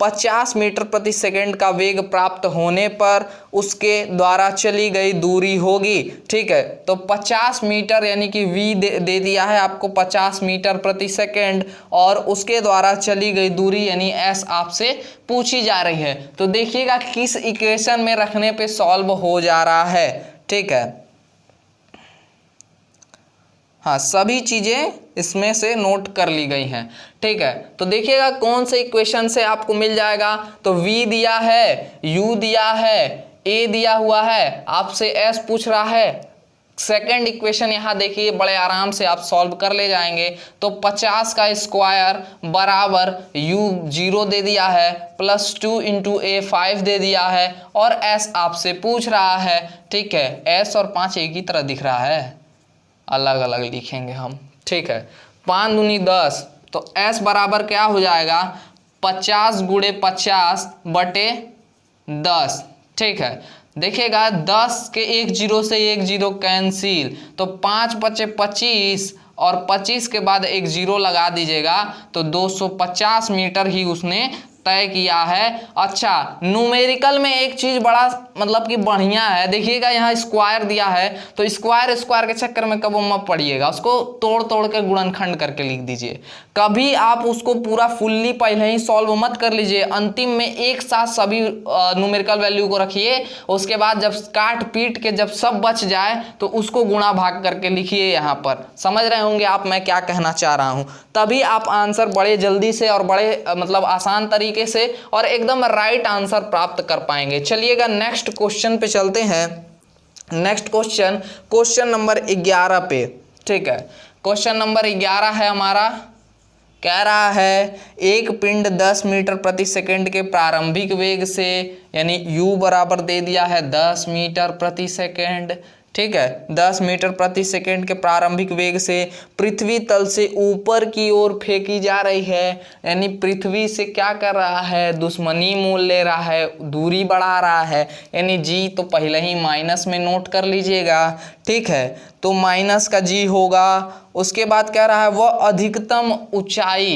50 मीटर प्रति सेकंड का वेग प्राप्त होने पर उसके द्वारा चली गई दूरी होगी। ठीक है, तो 50 मीटर यानी कि v दे दिया है आपको 50 मीटर प्रति सेकंड और उसके द्वारा चली गई दूरी यानी s आपसे पूछी जा रही है। तो देखिएगा किस इक्वेशन में रखने पे सॉल्व हो जा रहा है। ठीक है, हाँ सभी चीजें इसमें से नोट कर ली गई हैं। ठीक है, तो देखिएगा कौन से इक्वेशन से आपको मिल जाएगा। तो v दिया है, u दिया है, a दिया हुआ है, आपसे s पूछ रहा है। सेकेंड इक्वेशन यहाँ देखिए बड़े आराम से आप सॉल्व कर ले जाएंगे। तो 50 का स्क्वायर बराबर u 0 दे दिया है प्लस 2 इंटू ए 5 दे दिया है और s आपसे पूछ रहा है, ठीक है। s और 5 एक ही तरह दिख रहा है, अलग अलग लिखेंगे हम, ठीक है। 5 दूनी 10, तो s बराबर क्या हो जाएगा 50 गुणे 50 बटे 10, ठीक है। देखिएगा 10 के एक जीरो से एक जीरो कैंसिल, तो 5 बचे 25 और 25 के बाद एक जीरो लगा दीजिएगा तो 250 मीटर ही उसने तय किया है। अच्छा, न्यूमेरिकल में एक चीज बड़ा मतलब कि बढ़िया है, देखिएगा यहाँ स्क्वायर दिया है तो स्क्वायर स्क्वायर के चक्कर में कब मत पड़िएगा, उसको तोड़ तोड़ के गुणनखंड करके लिख दीजिए। कभी आप उसको पूरा फुल्ली पहले ही सॉल्व मत कर लीजिए, अंतिम में एक साथ सभी न्यूमेरिकल वैल्यू को रखिए, उसके बाद जब काट पीट के जब सब बच जाए तो उसको गुणा भाग करके लिखिए। यहाँ पर समझ रहे होंगे आप मैं क्या कहना चाह रहा हूँ, तभी आप आंसर बड़े जल्दी से और बड़े मतलब आसान तरीके से और एकदम राइट आंसर प्राप्त कर पाएंगे। चलिएगा नेक्स्ट क्वेश्चन पे चलते हैं। नेक्स्ट क्वेश्चन नंबर 11 पे, ठीक है। क्वेश्चन नंबर 11 है हमारा, कह रहा है एक पिंड 10 मीटर प्रति सेकंड के प्रारंभिक वेग से, यानी u बराबर दे दिया है 10 मीटर प्रति सेकंड, ठीक है। 10 मीटर प्रति सेकंड के प्रारंभिक वेग से पृथ्वी तल से ऊपर की ओर फेंकी जा रही है, यानी पृथ्वी से क्या कर रहा है, दुश्मनी मोल ले रहा है, दूरी बढ़ा रहा है, यानी g तो पहले ही माइनस में नोट कर लीजिएगा, ठीक है। तो माइनस का g होगा। उसके बाद कह रहा है वह अधिकतम ऊंचाई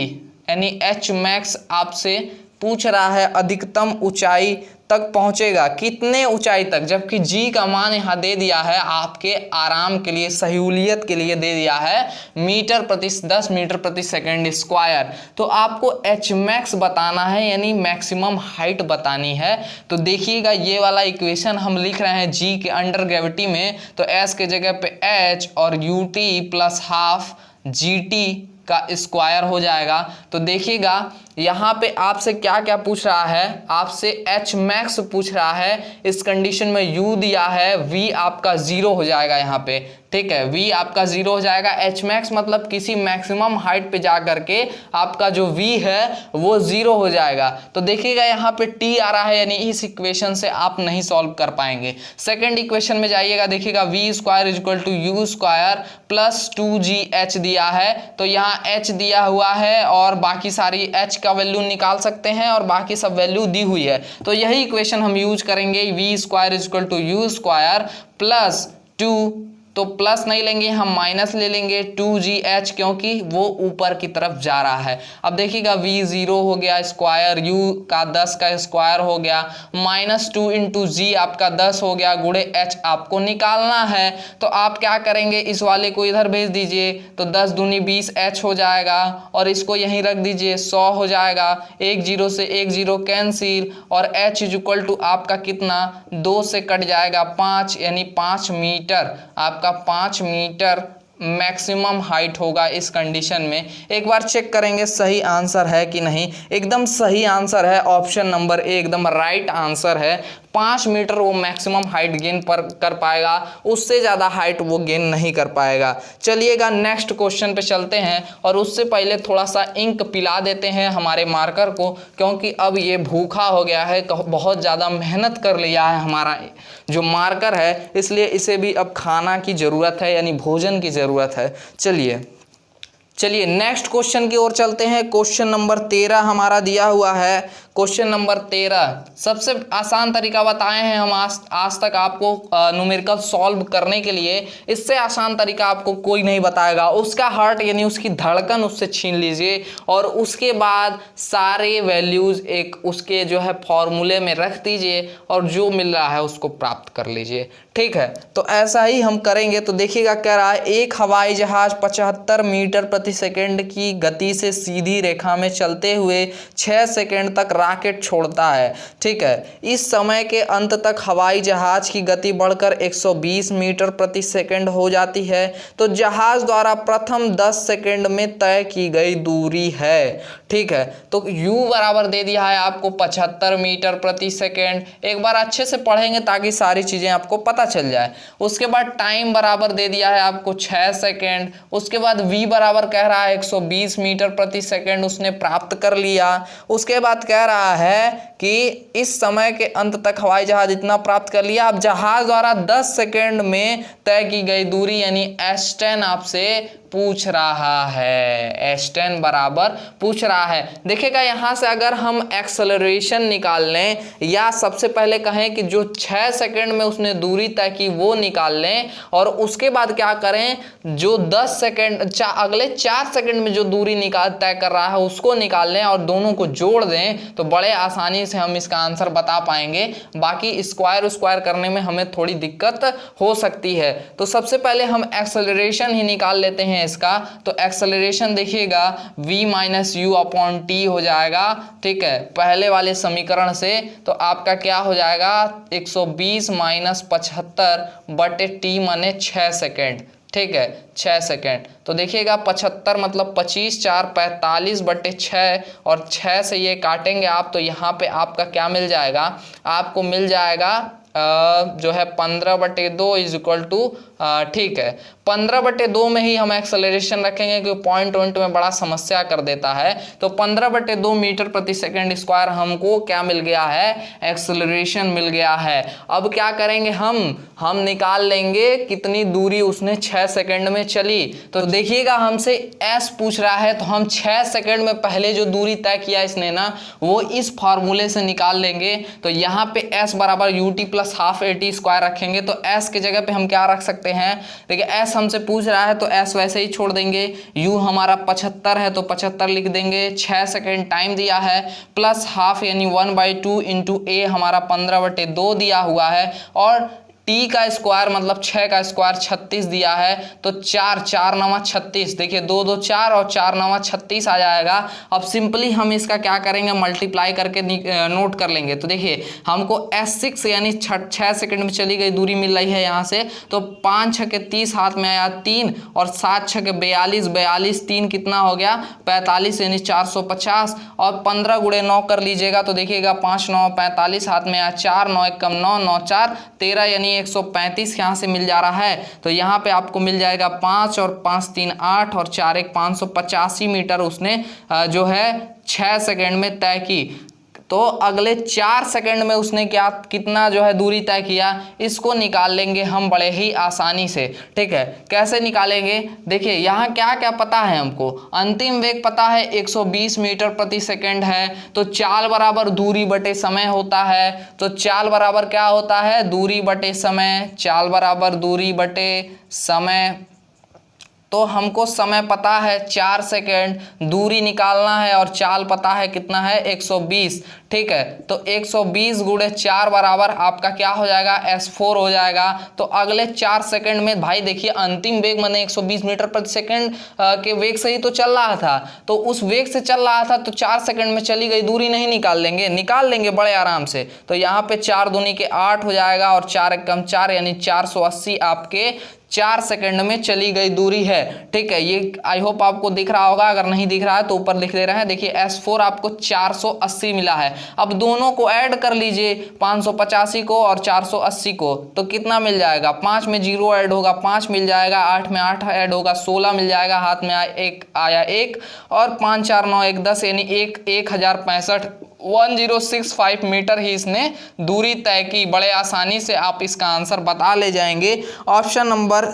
यानी h मैक्स आपसे पूछ रहा है अधिकतम ऊंचाई तक पहुंचेगा, कितने ऊंचाई तक, जबकि g का मान यहाँ दे दिया है आपके आराम के लिए, सहूलियत के लिए दे दिया है मीटर प्रति 10 मीटर प्रति सेकंड स्क्वायर। तो आपको h मैक्स बताना है यानी मैक्सिमम हाइट बतानी है। तो देखिएगा ये वाला इक्वेशन हम लिख रहे हैं g के अंडर ग्रेविटी में, तो s के जगह पे h और ut प्लस हाफ gt का स्क्वायर हो जाएगा। तो देखिएगा यहाँ पे आपसे क्या क्या पूछ रहा है, आपसे h मैक्स पूछ रहा है, इस कंडीशन में u दिया है, v आपका 0 हो जाएगा यहाँ पे, ठीक है। v आपका 0 हो जाएगा, h मैक्स मतलब किसी मैक्सिमम हाइट पे जा करके आपका जो v है वो 0 हो जाएगा। तो देखिएगा यहाँ पे t आ रहा है, यानी इस इक्वेशन से आप नहीं सॉल्व कर पाएंगे। सेकेंड इक्वेशन में जाइएगा, देखिएगा v square is equal to u square plus 2gh दिया है, तो यहाँ h दिया हुआ है और बाकी सारी h का वैल्यू निकाल सकते हैं और बाकी सब वैल्यू दी हुई है। तो यही इक्वेशन हम यूज करेंगे, v square is equal to u square plus 2, तो प्लस नहीं लेंगे हम माइनस ले लेंगे 2gh, क्योंकि वो ऊपर की तरफ जा रहा है। अब देखिएगा v 0 हो गया स्क्वायर, u का 10 का स्क्वायर हो गया, माइनस 2 इंटू g आपका 10 हो गया, गुणे h आपको निकालना है। तो आप क्या करेंगे, इस वाले को इधर भेज दीजिए, तो 10 दूनी 20h हो जाएगा और इसको यहीं रख दीजिए, 100 हो जाएगा, एक जीरो से एक जीरो कैंसिल और h इज इक्वल टू आपका कितना, 2 से कट जाएगा 5, यानी 5 मीटर आपका 5 मीटर मैक्सिमम हाइट होगा इस कंडीशन में। एक बार चेक करेंगे सही आंसर है कि नहीं, एकदम सही आंसर है, ऑप्शन नंबर ए एकदम राइट आंसर है। 5 मीटर वो मैक्सिमम हाइट गेन कर पाएगा, उससे ज़्यादा हाइट वो गेन नहीं कर पाएगा। चलिएगा नेक्स्ट क्वेश्चन पे चलते हैं और उससे पहले थोड़ा सा इंक पिला देते हैं हमारे मार्कर को, क्योंकि अब ये भूखा हो गया है, बहुत ज़्यादा मेहनत कर लिया है हमारा जो मार्कर है, इसलिए इसे भी अब खाना की ज़रूरत है, यानी भोजन की ज़रूरत है। चलिए नेक्स्ट क्वेश्चन की ओर चलते हैं। क्वेश्चन नंबर 13 हमारा दिया हुआ है। क्वेश्चन नंबर 13 सबसे आसान तरीका बताए हैं हम आज तक आपको न्यूमेरिकल सॉल्व करने के लिए, इससे आसान तरीका आपको कोई नहीं बताएगा। उसका हार्ट यानी उसकी धड़कन उससे छीन लीजिए और उसके बाद सारे वैल्यूज एक उसके जो है फॉर्मूले में रख दीजिए और जो मिल रहा है उसको प्राप्त कर लीजिए, ठीक है। तो ऐसा ही हम करेंगे। तो देखिएगा कह रहा है एक हवाई जहाज 75 मीटर प्रति सेकंड की गति से सीधी रेखा में चलते हुए 6 सेकंड तक रॉकेट छोड़ता है, ठीक है। इस समय के अंत तक हवाई जहाज की गति बढ़कर 120 मीटर प्रति सेकंड हो जाती है। तो जहाज द्वारा प्रथम 10 सेकंड में तय की गई दूरी है, ठीक है। तो u बराबर दे दिया है आपको 75 मीटर प्रति सेकंड। एक बार अच्छे से पढ़ेंगे ताकि सारी चीजें आपको पता चल जाए। उसके बाद टाइम बराबर दे दिया है आपको 6 सेकंड। उसके बाद v बराबर कह रहा है 120 मीटर प्रति सेकंड उसने प्राप्त कर लिया। उसके बाद कह रहा है कि इस समय के अंत तक हवाई जहाज इतना प्राप्त कर लिया। अब जहाज द्वारा 10 सेकंड में तय की गई दूरी यानी s10 आपसे पूछ रहा है, s10 बराबर पूछ रहा है। देखिएगा यहाँ से अगर हम एक्सेलरेशन निकाल लें या सबसे पहले कहें कि जो 6 सेकंड में उसने दूरी तय की वो निकाल लें और उसके बाद क्या करें, जो 10 सेकंड अगले 4 सेकंड में जो दूरी तय कर रहा है उसको निकाल लें और दोनों को जोड़ दें तो बड़े आसानी से हम इसका आंसर बता पाएंगे। बाकी स्क्वायर करने में हमें थोड़ी दिक्कत हो सकती है। तो सबसे पहले हम एक्सेलरेशन ही निकाल लेते हैं इसका। तो एक्सेलरेशन देखिएगा v minus you upon T हो जाएगा, ठीक है, पहले वाले समीकरण से। तो आपका क्या हो जाएगा 120 माइनस 75 बटे टी माने 6 सेकेंड, ठीक है, 6 सेकेंड। तो देखिएगा 75 मतलब 25 4 45 बटे 6 और 6 से ये काटेंगे आप तो यहाँ पे आपका क्या मिल जाएगा, आपको मिल जाएगा जो है 15/2 इज इक्वल टू, ठीक है, 15/2 में ही हम एक्सेलरेशन रखेंगे क्योंकि पॉइंट में बड़ा समस्या कर देता है। तो 15/2 मीटर प्रति सेकंड स्क्वायर हमको क्या मिल गया है, एक्सेलरेशन मिल गया है। अब क्या करेंगे हम निकाल लेंगे कितनी दूरी उसने 6 सेकंड में चली। तो देखिएगा हमसे s पूछ रहा है तो हम 6 सेकंड में पहले जो दूरी तय किया इसने ना वो इस फार्मूले से निकाल लेंगे। तो यहाँ पे s बराबर ut plus half at square रखेंगे। तो s के जगह पे हम क्या रख सकते हैं, देखिए s हमसे पूछ रहा है तो s वैसे ही छोड़ देंगे। u हमारा 75 है तो 75 लिख देंगे, 6 सेकंड टाइम दिया है, प्लस हाफ यानी 1/2 इंटू a हमारा 15/2 दिया हुआ है और t का स्क्वायर मतलब 6 का स्क्वायर 36 दिया है। तो 4 9 36, देखिए 2 2 4 और 4 9 36 आ जाएगा। अब सिंपली हम इसका क्या करेंगे, मल्टीप्लाई करके नोट कर लेंगे। तो देखिए हमको s6 यानी 6 सेकंड में चली गई दूरी मिल रही है यहाँ से। तो 5 6 के 30 हाथ में आया 3 और 7 6 के 42 3 कितना हो गया 45 यानी 450 और 15 गुणे 9 कर लीजिएगा। तो देखिएगा 5 9 45 हाथ में आया 4 9 1 कम 9 9 4 13 यानी 135 यहाँ से मिल जा रहा है। तो यहाँ पे आपको मिल जाएगा 5 और 5 3 8 और 4 1 585 मीटर उसने जो है 6 सेकंड में तय की। तो अगले 4 सेकंड में उसने कितना जो है दूरी तय किया, इसको निकाल लेंगे हम बड़े ही आसानी से, ठीक है। कैसे निकालेंगे, देखिए यहाँ क्या क्या पता है हमको, अंतिम वेग पता है 120 मीटर प्रति सेकंड है। तो चाल बराबर दूरी बटे समय होता है। तो चाल बराबर क्या होता है, दूरी बटे समय, चाल बराबर दूरी बटे समय। तो हमको समय पता है 4 सेकेंड, दूरी निकालना है और चाल पता है कितना है 120, ठीक है। तो 120 गुणे 4 बराबर आपका क्या हो जाएगा s4 हो जाएगा। तो अगले 4 सेकंड में भाई देखिए अंतिम वेग मैंने 120 मीटर प्रति सेकंड के वेग से ही तो चल रहा था। तो उस वेग से चल रहा था तो 4 सेकंड में चली गई दूरी नहीं निकाल लेंगे बड़े आराम से। तो यहाँ पे 4 दूनी के 8 हो जाएगा और 4 एक कम 4 यानी 480 आपके 4 सेकंड में चली गई दूरी है, ठीक है। ये आई होप आपको दिख रहा होगा, अगर नहीं दिख रहा है तो ऊपर लिख दे रहे हैं। देखिए s4 आपको 480 मिला है। अब दोनों को ऐड कर लीजिए, 585 को और 480 को, तो कितना मिल जाएगा, 5 में 0 ऐड होगा 5 मिल जाएगा, 8 में 8 ऐड होगा 16 मिल जाएगा, हाथ में आया 1 और 5 4 9 1 10 यानी 1065 1065 मीटर ही इसने दूरी तय की। बड़े आसानी से आप इसका आंसर बता ले जाएंगे। ऑप्शन नंबर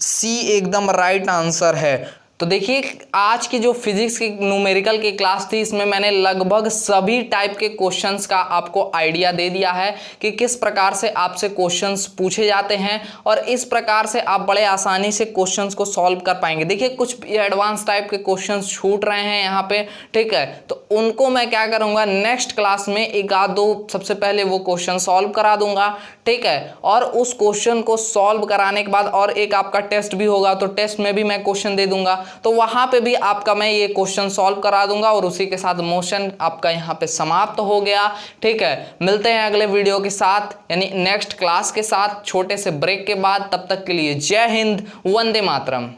सी एकदम राइट आंसर है। तो देखिए आज की जो फिजिक्स की न्यूमेरिकल की क्लास थी इसमें मैंने लगभग सभी टाइप के क्वेश्चंस का आपको आइडिया दे दिया है कि किस प्रकार से आपसे क्वेश्चंस पूछे जाते हैं और इस प्रकार से आप बड़े आसानी से क्वेश्चंस को सॉल्व कर पाएंगे। देखिए कुछ एडवांस टाइप के क्वेश्चंस छूट रहे हैं यहाँ पे, ठीक है, तो उनको मैं क्या करूँगा नेक्स्ट क्लास में एक आध दो सबसे पहले वो क्वेश्चन सॉल्व करा दूंगा, ठीक है। और उस क्वेश्चन को सॉल्व कराने के बाद और एक आपका टेस्ट भी होगा, तो टेस्ट में भी मैं क्वेश्चन दे दूंगा। तो वहां पे भी आपका मैं ये क्वेश्चन सॉल्व करा दूंगा और उसी के साथ मोशन आपका यहाँ पे समाप्त हो गया। ठीक है, मिलते हैं अगले वीडियो के साथ यानी नेक्स्ट क्लास के साथ छोटे से ब्रेक के बाद। तब तक के लिए जय हिंद, वंदे मातरम।